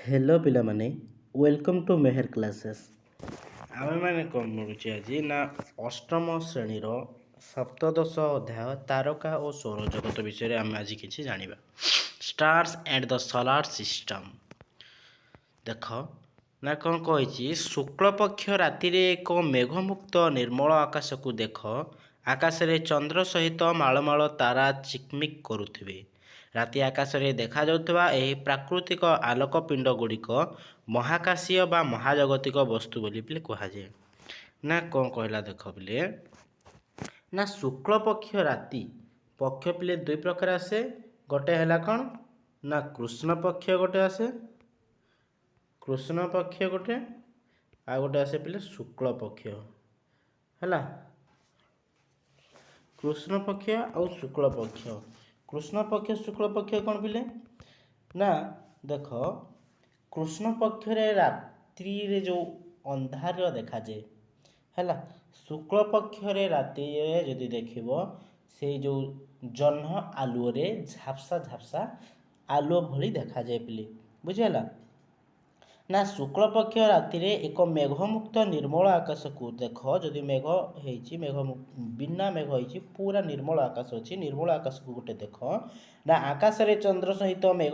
Hello पिलामाने welcome to Mehar classes आमे माने कौन पढ़ुचे आज ना अष्टम श्रेणीर सप्तदश अध्याय तारका और सौरजगत विषय आम आज किसी जानिबा। Stars and the solar system देख ना कौन कही शुक्ल पक्ष राति एक मेघमुक्त निर्मल आकाश को देख आकाश रे चंद्र सहित मालमाल तारा चिकमिक करुथिबे। राति आकाश रे देखा जाउथबा एही प्राकृतिक आलोक पिंड गुड़िक महाकाशीय बा महाजागतिक वस्तु बोली बिले कहुए। ना कौन कहला देख बिले ना शुक्ल पक्ष राति पक्ष पिले दुई प्रकार आसे। गोटे है कौन ना कृष्ण पक्ष गोटे आसे, कृष्ण पक्ष गोटे आ गोटे आसे पिले शुक्ल पक्ष है। कृष्ण पक्ष और शुक्ल पक्ष, कृष्ण पक्ष शुक्ल पक्ष कौन पिले ना देख कृष्ण पक्ष रात्रि रे जो अंधार देखा जाए है, शुक्ल पक्ष राति जदि देखिब से जो जह्न आलुओ रे झापसा झापसा आलुओ भली देखा जाए पिले बुझीगला ना। शुक्ल पक्ष राति रे एक मेघमुक्त निर्मल आकाश को देख जदि मेघ होइछि मेघ बिना मेघ होइछि पूरा निर्मल आकाश अच्छी निर्मल आकाश को गोटे देख ना आकाश रे चंद्र सहित मेघ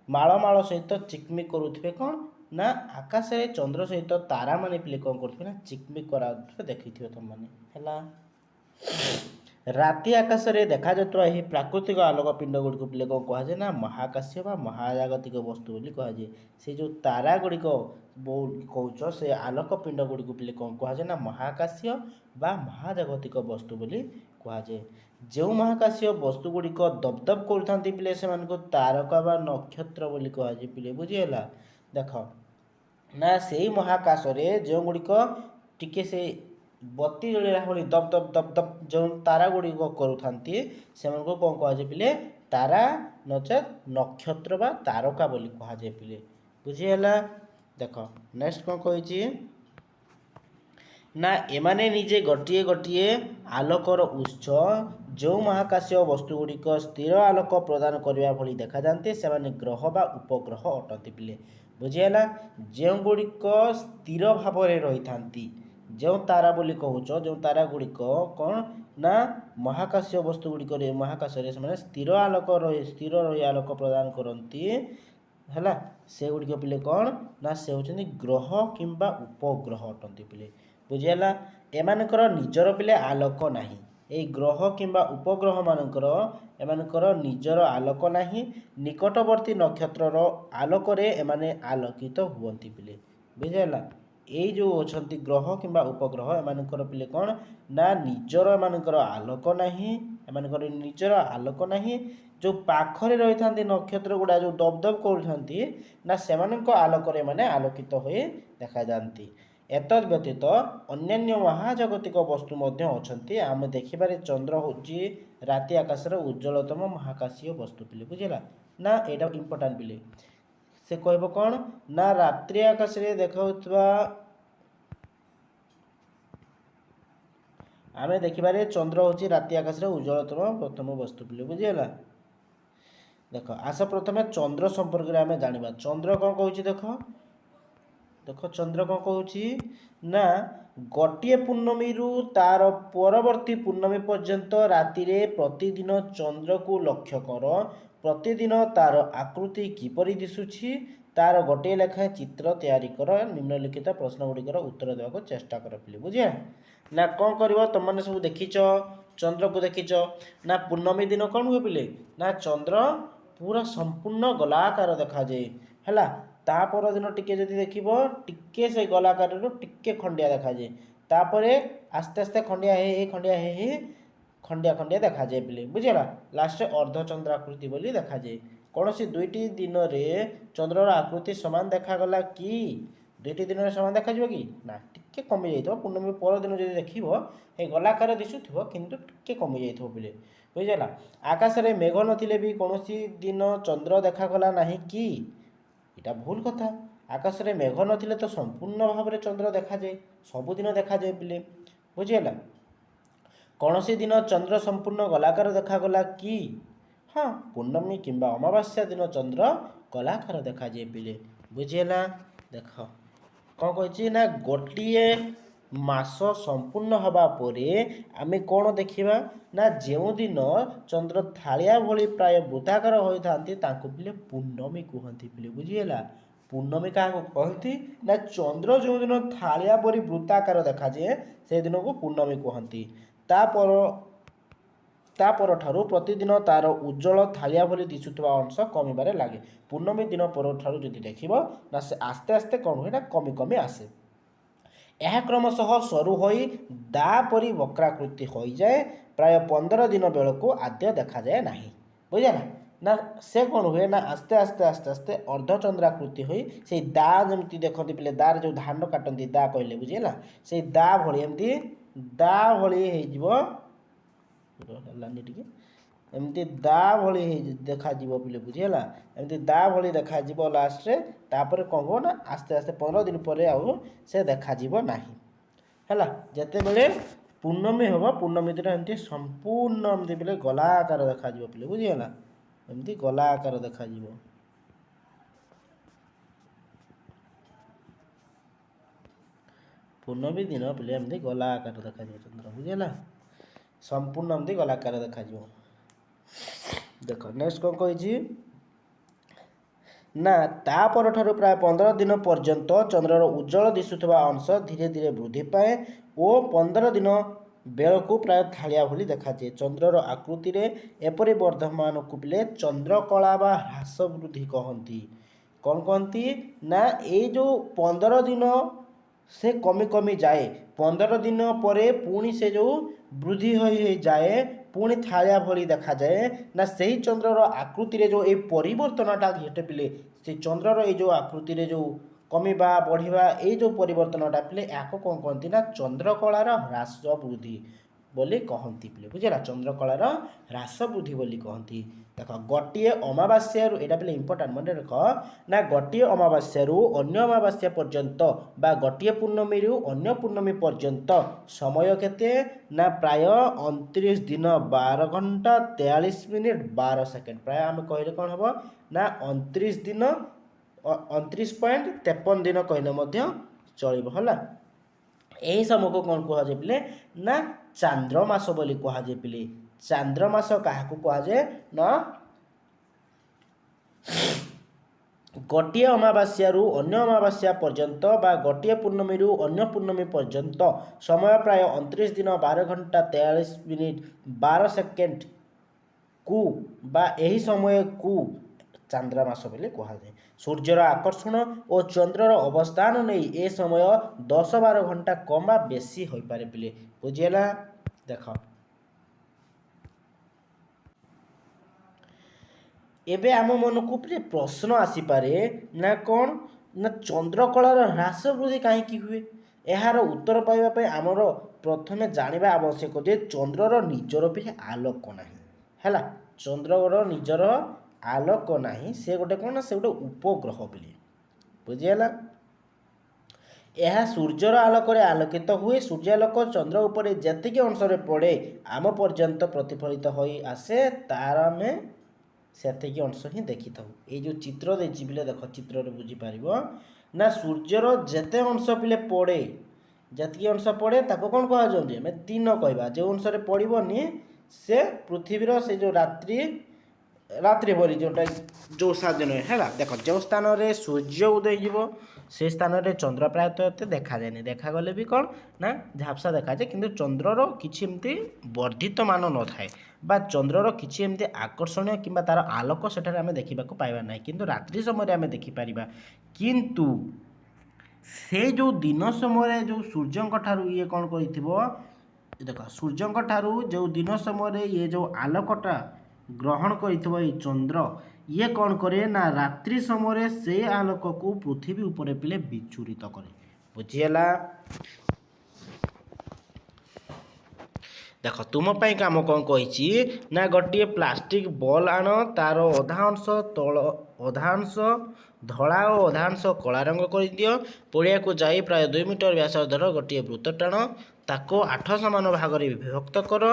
मालमाल सहित चिकमिक करुथिबे कौन ना आकाश रे चंद्र सहित तारा माने पिले कौन करथिबे ना चिकमिक करा देखिथिबे तुम माने हैला। राति आकाश रे देखा जातुवा एही प्राकृतिक आलोक पिंड गुड़ी को पिले कौन कहुए ना महाकाशीय बा महाजागतिक वस्तु बोली कहुए। से जो तारा गुड़िक कौच से आलोक पिंड गुड़ी को पिले कौन कहुए ना महाकाशीय बा महाजागतिक वस्तु बोली कहुए। जो महाकाशीय वस्तु गुड़िक दबदब करथांती पिले से मानको तारका बा नक्षत्र बोली कहुए पिले बुझीगला। देख ना से महाकाश रे जो गुड़िक टिके से बत्ती जलिया भली दब दब दब दब जो तारा गुड़िक करुथांती से मानको कौन कहुए पिले तारा नचेत नक्षत्र बा तारका बोली कहुए पिले बुझीगला। देख नेक्स्ट कौन कही ना एमाने निजे गोटे गोटे आलोकर उत्स जो महाकाशीय वस्तु गुड़िक स्थिर आलोक प्रदान करने भली देखा जाते से ग्रह बा उपग्रह अटंती पिले बुझीगला। जो गुड़िक स्थिर भाव में रही था जो तारा बोली कहूच जो तारा गुड़िक कौन ना महाकाशीय वस्तु गुड़िक महाकाश से स्थिर आलोक स्थिर रही आलोक प्रदान करती है से गुड़िक पिले कौन ना से होचंदी ग्रह किंबा उपग्रह अटंती पिले बुझीगला। एमानकर निजर पिले आलोक नाही ए ग्रह किंबा उपग्रह मानकर एमानकर निजर आलोक नाही निकटवर्ती नक्षत्रर आलोक रे एमाने आलोकित हुवंती पिले बुझीगला। ये जो अछंती ग्रह किंबा उपग्रह एमानकर पिले कौन ना निजर एमानकर आलोक नाही एमानकर निजर आलोक नाही जो पाखरे रही था नक्षत्र गुड़ा जो दबदब कर ना सेमानक आलोक रे माने आलोकित हुए देखा जाती। एतद व्यतीत अन्यान्य महाजागतिक वस्तु मध्य अछंती आम देखिबारे चंद्र होची राति आकाश रे उज्जवलतम महाकाशीय वस्तु पिले बुझीला ना एटा इंपोर्टेंट पिले से कहब कौन ना रात्रि आकाश रे देखा आमे देखिबारे चंद्र होची राति आकाश रे उज्जवलतम प्रथम वस्तु पिले बुझीला। देख आस प्रथमे चंद्र संपर्क रे आमे जानिबा चंद्र कौन कहूची देख देख चंद्र कौन कहूची ना गोटे पूर्णमी रु तार परवर्ती पूर्णमी पर्यंत राति रे प्रतिदिन चंद्र को लक्ष्य कर प्रतिदिन तार आकृति किपरि दिशुछि तार गोटे लेखाएं चित्र तैयारी कर निम्नलिखित प्रश्न गुड़िकर उत्तर देवाक चेष्टा कर पिले बुझे ना कौन कर तुम मैंने सब देखीच चंद्र को देखीच ना पूर्णमी दिन कौन हुए पिले ना चंद्र पूरा संपूर्ण गोलाकार देखा जाए है तापर दिन टिके जदि देखिब टिके से गोलाकार टिके खंडिया देखा जाए तापर आस्ते आस्ते खंडिया हे खंडिया हे खंडिया खंडिया देखा जाए पिले बुझीगला। लास्ट अर्धचंद्र आकृति बोली देखा जाए कौन सी दुईटी दिन रे चंद्रर आकृति समान देखागला कि दुईटी दिन समान देखा कि ना टिके कमी जाइए पूर्णमी पर दिन जब देखिब ये गोलाकार दिशुव किंतु टिके कमी जाइए पिले बुझीगला। आकाश रे मेघ नथिले भी कौन दिन चंद्र देखागला नहीं कि इटा भूल कथा आकाश रे मेघ नथिले तो संपूर्ण भाव में चंद्र देखा जाए सबुदिन देखा जाए पिले बुझीगला। कौन सी दिन चंद्र संपूर्ण गोलाकार देखागला कि हाँ पूर्णमी किंबा अमावास्या दिन चंद्र गोलाकार देखा जाए पिले ବୁଝିହେଲା। ଦେଖ କ'ଣ କହିଛି ନା ଗୋଟିଏ ମାସ ସମ୍ପୂର୍ଣ୍ଣ ହେବା ପରେ ଆମେ କ'ଣ ଦେଖିବା ନା ଯେଉଁଦିନ ଚନ୍ଦ୍ର ଥାଳିଆ ଭଳି ପ୍ରାୟ ବୃତ୍ତାକାର ହୋଇଥାନ୍ତି ତାଙ୍କୁ ପିଲେ ପୂର୍ଣ୍ଣମୀ କୁହନ୍ତି ପିଲେ। ବୁଝିହେଲା। ପୂର୍ଣ୍ଣମୀ କାହାକୁ କହନ୍ତି ନା ଚନ୍ଦ୍ର ଯେଉଁଦିନ ଥାଳିଆ ପରି ବୃତ୍ତାକାର ଦେଖାଯାଏ ସେଦିନକୁ ପୂର୍ଣ୍ଣମୀ କୁହନ୍ତି। ତା ପରଠାରୁ ପ୍ରତିଦିନ ତାର ଉଜ୍ଜଳ ଥାଳିଆ ଭଳି ଦିଶୁଥିବା ଅଂଶ କମିବାରେ ଲାଗେ। ପୂର୍ଣ୍ଣମୀ ଦିନ ପରଠାରୁ ଯଦି ଦେଖିବ ନା ସେ ଆସ୍ତେ ଆସ୍ତେ କ'ଣ ହୁଏ ନା କମି କମି ଆସେ। ଏହା କ୍ରମଶଃ ସରୁ ହୋଇ ଦା ପରି ବକ୍ରାକୃତି ହୋଇଯାଏ। ପ୍ରାୟ 15 ଦିନ ବେଳକୁ ଆଦ୍ୟ ଦେଖାଯାଏ ନାହିଁ। ବୁଝିଲା ନା ସେ କ'ଣ ହୁଏ ନା ଆସ୍ତେ ଆସ୍ତେ ଆସ୍ତେ ଆସ୍ତେ ଅର୍ଦ୍ଧଚନ୍ଦ୍ରାକୃତି ହୋଇ ସେଇ ଦା ଯେମିତି ଦେଖନ୍ତି ପିଲେ ଦାରେ ଯେଉଁ ଧାନ କାଟନ୍ତି ଦା କହିଲେ ବୁଝିହେଲା ସେଇ ଦା ଭଳି ଏମିତି ଦା ଭଳି ହେଇଯିବ ହେଲାନି ଟିକେ ଏମିତି ଦା ଭଳି ଦେଖାଯିବ ପିଲେ। ବୁଝିହେଲା ଏମିତି ଦା ଭଳି ଦେଖାଯିବ ଲାଷ୍ଟରେ ତାପରେ କ'ଣ ହେବ ନା ଆସ୍ତେ ଆସ୍ତେ 15 ଦିନ ପରେ ଆଉ ସେ ଦେଖାଯିବ ନାହିଁ। ହେଲା ଯେତେବେଳେ ପୂର୍ଣ୍ଣମୀ ହେବ ପୂର୍ଣ୍ଣମୀ ଦିନ ଏମିତି ସମ୍ପୂର୍ଣ୍ଣ ଏମିତି ପିଲେ ଗଲା ଆକାର ଦେଖାଯିବ ପିଲେ। ବୁଝିହେଲା ଏମିତି ଗଲା ଆକାର ଦେଖାଯିବ। ପୂର୍ଣ୍ଣମୀ ଦିନ ପିଲେ ଏମିତି ଗଲା ଆକାର ଦେଖାଯିବ ଚନ୍ଦ୍ର। ବୁଝିହେଲା ସମ୍ପୂର୍ଣ୍ଣ ଏମିତି ଗଲା ଆକାର ଦେଖାଯିବ। ଦେଖ ନେକ୍ସଟ କ'ଣ କହିଛି ନା ତା ପରଠାରୁ ପ୍ରାୟ 15 ଦିନ ପର୍ଯ୍ୟନ୍ତ ଚନ୍ଦ୍ରର ଉଜ୍ଜଳ ଦିଶୁଥିବା ଅଂଶ ଧୀରେ ଧୀରେ ବୃଦ୍ଧି ପାଏ ଓ 15 ଦିନ ବେଳକୁ ପ୍ରାୟ ଥାଳିଆ ଭଳି ଦେଖାଯାଏ। ଚନ୍ଦ୍ରର ଆକୃତିରେ ଏପରି ବର୍ଦ୍ଧମାନକୁ ପିଲେ ଚନ୍ଦ୍ରକଳା ବା ହ୍ରାସ ବୃଦ୍ଧି କହନ୍ତି। କ'ଣ କହନ୍ତି ନା ଏଇ ଯେଉଁ 15 ଦିନ ସେ କମି କମି ଯାଏ 15 ଦିନ ପରେ ପୁଣି ସେ ଯେଉଁ ବୃଦ୍ଧି ହୋଇଯାଏ ପୁଣି ଥାଳିଆ ଭଳି ଦେଖାଯାଏ ନା ସେହି ଚନ୍ଦ୍ରର ଆକୃତିରେ ଯେଉଁ ଏଇ ପରିବର୍ତ୍ତନଟା ଘଟେ ପିଲେ ସେ ଚନ୍ଦ୍ରର ଏଇ ଯେଉଁ ଆକୃତିରେ ଯେଉଁ କମିବା ବଢ଼ିବା ଏଇ ଯେଉଁ ପରିବର୍ତ୍ତନଟା ପିଲେ ଏହାକୁ କ'ଣ କହନ୍ତି ନା ଚନ୍ଦ୍ରକଳାର ହ୍ରାସ ବୃଦ୍ଧି ବୋଲି କହନ୍ତି ପିଲେ। ବୁଝିଲା ଚନ୍ଦ୍ରକଳାର ହ୍ରାସ ବୃଦ୍ଧି ବୋଲି କହନ୍ତି। ଦେଖ ଗୋଟିଏ ଅମାବାସ୍ୟାରୁ ଏଇଟା ପିଲେ ଇମ୍ପୋର୍ଟାଣ୍ଟ ମନେ ରଖ ନା ଗୋଟିଏ ଅମାବାସ୍ୟାରୁ ଅନ୍ୟ ଅମାବାସ୍ୟା ପର୍ଯ୍ୟନ୍ତ ବା ଗୋଟିଏ ପୂର୍ଣ୍ଣମୀରୁ ଅନ୍ୟ ପୂର୍ଣ୍ଣମୀ ପର୍ଯ୍ୟନ୍ତ ସମୟ କେତେ ନା ପ୍ରାୟ 29 ଦିନ 12 ଘଣ୍ଟା 43 ମିନିଟ୍ 12 ସେକେଣ୍ଡ। ପ୍ରାୟ ଆମେ କହିଲେ କ'ଣ ହେବ ନା 29 ଦିନ 29.53 ଦିନ କହିଲେ ମଧ୍ୟ ଚଳିବ। ହେଲା ଏହି ସମୟକୁ କ'ଣ କୁହାଯାଏ ପିଲେ ନା ଚାନ୍ଦ୍ର ମାସ ବୋଲି କୁହାଯାଏ ପିଲେ। ଚାନ୍ଦ୍ର ମାସ କାହାକୁ କୁହାଯାଏ ନା ଗୋଟିଏ ଅମାବାସ୍ୟାରୁ ଅନ୍ୟ ଅମାବାସ୍ୟା ପର୍ଯ୍ୟନ୍ତ ବା ଗୋଟିଏ ପୂର୍ଣ୍ଣମୀରୁ ଅନ୍ୟ ପୂର୍ଣ୍ଣମୀ ପର୍ଯ୍ୟନ୍ତ ସମୟ ପ୍ରାୟ 29 ଦିନ 12 ଘଣ୍ଟା 43 ମିନିଟ୍ 12 ସେକେଣ୍ଡକୁ ବା ଏହି ସମୟକୁ ଚାନ୍ଦ୍ର ମାସ ବୋଲି କୁହାଯାଏ। ସୂର୍ଯ୍ୟର ଆକର୍ଷଣ ଓ ଚନ୍ଦ୍ରର ଅବସ୍ଥାନ ନେଇ ଏ ସମୟ 10-12 ଘଣ୍ଟା କମ୍ ବା ବେଶୀ ହୋଇପାରେ ପିଲେ। ବୁଝିହେଲା। ଦେଖ ଏବେ ଆମ ମନକୁ ପ୍ରଶ୍ନ ଆସିପାରେ ନା କ'ଣ ନା ଚନ୍ଦ୍ରକଳାର ହ୍ରାସ ବୃଦ୍ଧି କାହିଁକି ହୁଏ। ଏହାର ଉତ୍ତର ପାଇବା ପାଇଁ ଆମର ପ୍ରଥମେ ଜାଣିବା ଆବଶ୍ୟକ ଯେ ଚନ୍ଦ୍ରର ନିଜର ବି ଆଲୋକ ନାହିଁ। ହେଲା ଚନ୍ଦ୍ରର ନିଜର ଆଲୋକ ନାହିଁ ସେ ଗୋଟେ କ'ଣ ନା ସେ ଗୋଟେ ଉପଗ୍ରହ ବୋଲି। ବୁଝିହେଲା। ଏହା ସୂର୍ଯ୍ୟର ଆଲୋକରେ ଆଲୋକିତ ହୁଏ। ସୂର୍ଯ୍ୟାଲୋକ ଚନ୍ଦ୍ର ଉପରେ ଯେତିକି ଅଂଶରେ ପଡ଼େ ଆମ ପର୍ଯ୍ୟନ୍ତ ପ୍ରତିଫଳିତ ହୋଇ ଆସେ ତାର ଆମେ ସେତିକି ଅଂଶ ହିଁ ଦେଖିଥାଉ। ଏଇ ଯେଉଁ ଚିତ୍ର ଦେଇଛି ପିଲେ ଦେଖ ଚିତ୍ରରେ ବୁଝିପାରିବ ନା ସୂର୍ଯ୍ୟର ଯେତେ ଅଂଶ ପିଲେ ପଡ଼େ ଯେତିକି ଅଂଶ ପଡ଼େ ତାକୁ କ'ଣ କୁହାଯାଉଛି ଆମେ ଦିନ କହିବା। ଯେଉଁ ଅଂଶରେ ପଡ଼ିବନି ସେ ପୃଥିବୀର ସେ ଯେଉଁ ରାତ୍ରି ଭଳି ଯେଉଁଟା ଯେଉଁ ସାହାଯ୍ୟ ନୁହେଁ। ହେଲା ଦେଖ ଯେଉଁ ସ୍ଥାନରେ ସୂର୍ଯ୍ୟ ଉଦୟ ଯିବ ସେ ସ୍ଥାନରେ ଚନ୍ଦ୍ର ପ୍ରାୟତଃ ଏତେ ଦେଖାଯାଏନି। ଦେଖାଗଲେ ବି କ'ଣ ନା ଝାପ୍ସା ଦେଖାଯାଏ କିନ୍ତୁ ଚନ୍ଦ୍ରର କିଛି ଏମିତି ବର୍ଦ୍ଧିତ ମାନ ନଥାଏ ବା ଚନ୍ଦ୍ରର କିଛି ଏମିତି ଆକର୍ଷଣୀୟ କିମ୍ବା ତାର ଆଲୋକ ସେଠାରେ ଆମେ ଦେଖିବାକୁ ପାଇବା ନାହିଁ କିନ୍ତୁ ରାତ୍ରି ସମୟରେ ଆମେ ଦେଖିପାରିବା। କିନ୍ତୁ ସେ ଯେଉଁ ଦିନ ସମୟରେ ଯେଉଁ ସୂର୍ଯ୍ୟଙ୍କ ଠାରୁ ଇଏ କ'ଣ କରିଥିବ ଦେଖ ସୂର୍ଯ୍ୟଙ୍କ ଠାରୁ ଯେଉଁ ଦିନ ସମୟରେ ଇଏ ଯେଉଁ ଆଲୋକଟା ଗ୍ରହଣ କରିଥିବ ଏଇ ଚନ୍ଦ୍ର ଇଏ କ'ଣ କରେ ନା ରାତ୍ରି ସମୟରେ ସେ ଆଲୋକକୁ ପୃଥିବୀ ଉପରେ ପିଲେ ବିଚ୍ଛୁରିତ କରେ। ବୁଝିହେଲା। ଦେଖ ତୁମ ପାଇଁ କାମ କ'ଣ କହିଛି ନା ଗୋଟିଏ ପ୍ଲାଷ୍ଟିକ ବଲ୍ ଆଣ ତାର ଅଧା ଅଂଶ ଧଳା ଓ ଅଧା ଅଂଶ କଳା ରଙ୍ଗ କରିଦିଅ। ପଡ଼ିଆକୁ ଯାଇ ପ୍ରାୟ 2 ମିଟର ବ୍ୟାସାର୍ଦ୍ଧର ଗୋଟିଏ ବୃତ୍ତ ଟାଣ ତାକୁ 8 ସମାନ ଭାଗରେ ବିଭକ୍ତ କର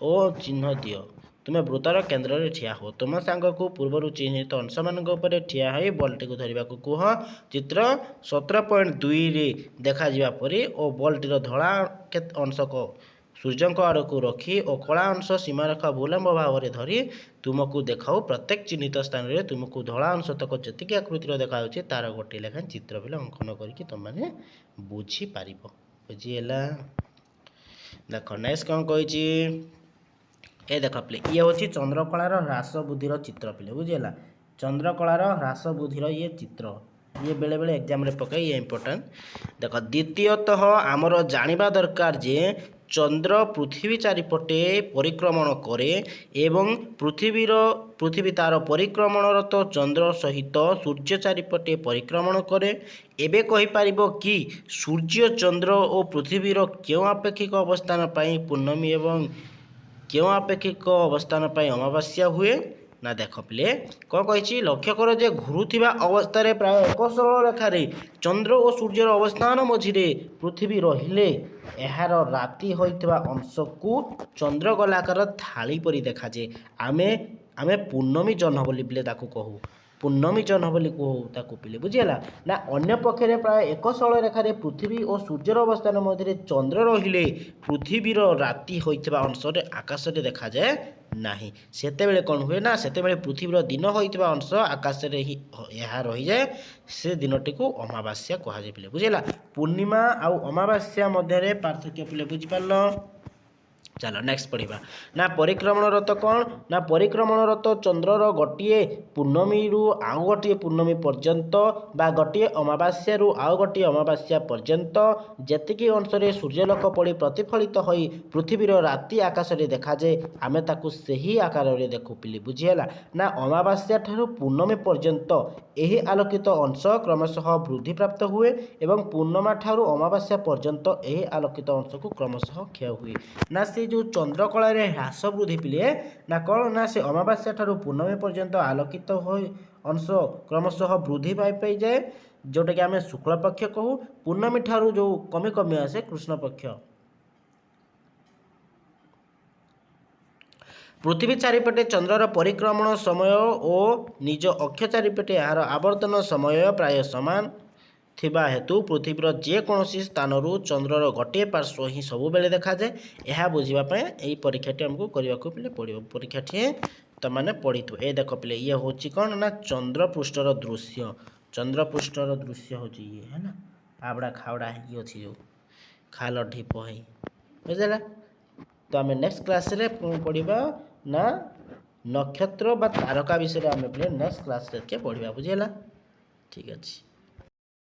ଓ ଚିହ୍ନ ଦିଅ। ତୁମେ ବୃତ୍ତର କେନ୍ଦ୍ରରେ ଠିଆ ହୁଅ। ତୁମ ସାଙ୍ଗକୁ ପୂର୍ବରୁ ଚିହ୍ନିତ ଅଂଶମାନଙ୍କ ଉପରେ ଠିଆ ହୋଇ ବଲ୍ଟିକୁ ଧରିବାକୁ କୁହ। ଚିତ୍ର 17.2ରେ ଦେଖାଯିବା ପରି ଓ ବଲ୍ଟିର ଧଳା ଅଂଶକ ସୂର୍ଯ୍ୟଙ୍କ ଆଡ଼କୁ ରଖି ଓ କଳା ଅଂଶ ସୀମାରେଖା ଭୂଲମ୍ବ ଭାବରେ ଧରି ତୁମକୁ ଦେଖାଉ। ପ୍ରତ୍ୟେକ ଚିହ୍ନିତ ସ୍ଥାନରେ ତୁମକୁ ଧଳା ଅଂଶତକ ଯେତିକି ଆକୃତିର ଦେଖାଯାଉଛି ତାର ଗୋଟିଏ ଲେଖାଏଁ ଚିତ୍ର ବେଲେ ଅଙ୍କନ କରିକି ତୁମମାନେ ବୁଝିପାରିବ। ବୁଝିହେଲା? ଦେଖ ନେକ୍ସଟ କ'ଣ କହିଛି ଏ ଦେଖ ପିଲେ ଇଏ ହେଉଛି ଚନ୍ଦ୍ରକଳାର ହ୍ରାସ ବୃଦ୍ଧିର ଚିତ୍ର ପିଲେ। ବୁଝିହେଲା? ଚନ୍ଦ୍ରକଳାର ହ୍ରାସ ବୃଦ୍ଧିର ଇଏ ଚିତ୍ର ଇଏ ବେଳେବେଳେ ଏକ୍ଜାମରେ ପକାଇ ଇଏ ଇମ୍ପୋର୍ଟାଣ୍ଟ। ଦେଖ ଦ୍ୱିତୀୟତଃ ଆମର ଜାଣିବା ଦରକାର ଯେ ଚନ୍ଦ୍ର ପୃଥିବୀ ଚାରିପଟେ ପରିକ୍ରମଣ କରେ ଏବଂ ପୃଥିବୀ ତାର ପରିକ୍ରମଣରତ ଚନ୍ଦ୍ର ସହିତ ସୂର୍ଯ୍ୟ ଚାରିପଟେ ପରିକ୍ରମଣ କରେ। ଏବେ କହିପାରିବ କି ସୂର୍ଯ୍ୟ ଚନ୍ଦ୍ର ଓ ପୃଥିବୀର କେଉଁ ଆପେକ୍ଷିକ ଅବସ୍ଥାନ ପାଇଁ ପୂର୍ଣ୍ଣମୀ ଏବଂ କେଉଁ ଆପେକ୍ଷିକ ଅବସ୍ଥାନ ପାଇଁ ଅମାବାସ୍ୟା ହୁଏ? ନା ଦେଖ ପିଲେ କ'ଣ କହିଛି ଲକ୍ଷ୍ୟ କର ଯେ ଘୁରୁଥିବା ଅବସ୍ଥାରେ ପ୍ରାୟ ଏକ ସରଳ ରେଖାରେ ଚନ୍ଦ୍ର ଓ ସୂର୍ଯ୍ୟର ଅବସ୍ଥାନ ମଝିରେ ପୃଥିବୀ ରହିଲେ ଏହାର ରାତି ହୋଇଥିବା ଅଂଶକୁ ଚନ୍ଦ୍ରଗୋଲାକାର ଥାଳି ପରି ଦେଖାଯାଏ। ଆମେ ପୂର୍ଣ୍ଣମୀ ଜହ୍ନ ବୋଲି ପିଲେ ତାକୁ କହୁ। ପୂର୍ଣ୍ଣମୀ ଜହ୍ନ ବୋଲି କହୁ ତାକୁ ପିଲେ। ବୁଝିହେଲା? ନା ଅନ୍ୟ ପକ୍ଷରେ ପ୍ରାୟ ଏକ ସରଳ ରେଖାରେ ପୃଥିବୀ ଓ ସୂର୍ଯ୍ୟର ଅବସ୍ଥାନ ମଧ୍ୟରେ ଚନ୍ଦ୍ର ରହିଲେ ପୃଥିବୀର ରାତି ହୋଇଥିବା ଅଂଶରେ ଆକାଶରେ ଦେଖାଯାଏ ନାହିଁ। ସେତେବେଳେ କ'ଣ ହୁଏ ନା ସେତେବେଳେ ପୃଥିବୀର ଦିନ ହୋଇଥିବା ଅଂଶ ଆକାଶରେ ହିଁ ଏହା ରହିଯାଏ। ସେ ଦିନଟିକୁ ଅମାବାସ୍ୟା କୁହାଯାଏ ପିଲେ। ବୁଝିହେଲା? ପୂର୍ଣ୍ଣିମା ଆଉ ଅମାବାସ୍ୟା ମଧ୍ୟରେ ପାର୍ଥକ୍ୟ ପିଲେ ବୁଝିପାରିଲ? ଚାଲ ନେକ୍ସଟ ପଢ଼ିବା। ନା ପରିକ୍ରମଣରତ କ'ଣ? ନା ପରିକ୍ରମଣରତ ଚନ୍ଦ୍ରର ଗୋଟିଏ ପୂର୍ଣ୍ଣମୀରୁ ଆଉ ଗୋଟିଏ ପୂର୍ଣ୍ଣମୀ ପର୍ଯ୍ୟନ୍ତ ବା ଗୋଟିଏ ଅମାବାସ୍ୟାରୁ ଆଉ ଗୋଟିଏ ଅମାବାସ୍ୟା ପର୍ଯ୍ୟନ୍ତ ଯେତିକି ଅଂଶରେ ସୂର୍ଯ୍ୟଲୋକ ପଡ଼ି ପ୍ରତିଫଳିତ ହୋଇ ପୃଥିବୀର ରାତି ଆକାଶରେ ଦେଖାଯାଏ ଆମେ ତାକୁ ସେହି ଆକାରରେ ଦେଖୁ ପିଲେ। ବୁଝିହେଲା? ନା ଅମାବାସ୍ୟା ଠାରୁ ପୂର୍ଣ୍ଣମୀ ପର୍ଯ୍ୟନ୍ତ ଏହି ଆଲୋକିତ ଅଂଶ କ୍ରମଶଃ ବୃଦ୍ଧିପ୍ରାପ୍ତ ହୁଏ ଏବଂ ପୂର୍ଣ୍ଣିମା ଠାରୁ ଅମାବାସ୍ୟା ପର୍ଯ୍ୟନ୍ତ ଏହି ଆଲୋକିତ ଅଂଶକୁ କ୍ରମଶଃ କ୍ଷୟ ହୁଏ। ନା ସେ ଯେଉଁ ଚନ୍ଦ୍ରକଳାରେ ହ୍ରାସ ବୃଦ୍ଧି ପିଲେ ନା କ'ଣ ନା ସେ ଅମାବାସ୍ୟା ଠାରୁ ପୂର୍ଣ୍ଣମୀ ପର୍ଯ୍ୟନ୍ତ ଆଲୋକିତ ହୋଇ ଅଂଶ କ୍ରମଶଃ ବୃଦ୍ଧି ପାଇଯାଏ ଯେଉଁଟାକି ଆମେ ଶୁକ୍ଳପକ୍ଷ କହୁ। ପୂର୍ଣ୍ଣମୀ ଠାରୁ ଯେଉଁ କମି କମି ଆସେ କୃଷ୍ଣପକ୍ଷ। ପୃଥିବୀ ଚାରିପଟେ ଚନ୍ଦ୍ରର ପରିକ୍ରମଣ ସମୟ ଓ ନିଜ ଅକ୍ଷ ଚାରିପଟେ ଏହାର ଆବର୍ତ୍ତନ ସମୟ ପ୍ରାୟ ସମାନ ଥିବା ହେତୁ ପୃଥିବୀର ଯେକୌଣସି ସ୍ଥାନରୁ ଚନ୍ଦ୍ରର ଗୋଟିଏ ପାର୍ଶ୍ୱ ହିଁ ସବୁବେଳେ ଦେଖାଯାଏ। ଏହା ବୁଝିବା ପାଇଁ ଏହି ପରୀକ୍ଷାଟି ଆମକୁ କରିବାକୁ ପିଲେ ପଡ଼ିବ। ପରୀକ୍ଷାଟି ତୁମମାନେ ପଢ଼ିଥିବ। ଏ ଦେଖ ପିଲେ ଇଏ ହେଉଛି କ'ଣ ନା ଚନ୍ଦ୍ରପୃଷ୍ଠର ଦୃଶ୍ୟ। ଚନ୍ଦ୍ରପୃଷ୍ଠର ଦୃଶ୍ୟ ହେଉଛି ଇଏ ହେଲା ଆବଡ଼ା ଖାବଡ଼ା ହେଇକି ଅଛି ଯେଉଁ ଖାଲ ଢିପ ହେଇ। ବୁଝିଲା? ତ ଆମେ ନେକ୍ସଟ କ୍ଲାସ୍ରେ ପଢ଼ିବା ନା ନକ୍ଷତ୍ର ବା ତାରକା ବିଷୟରେ ଆମେ ପିଲେ ନେକ୍ସଟ କ୍ଲାସ୍ରେ ପଢ଼ିବା। ବୁଝିହେଲା? ଠିକ୍ ଅଛି।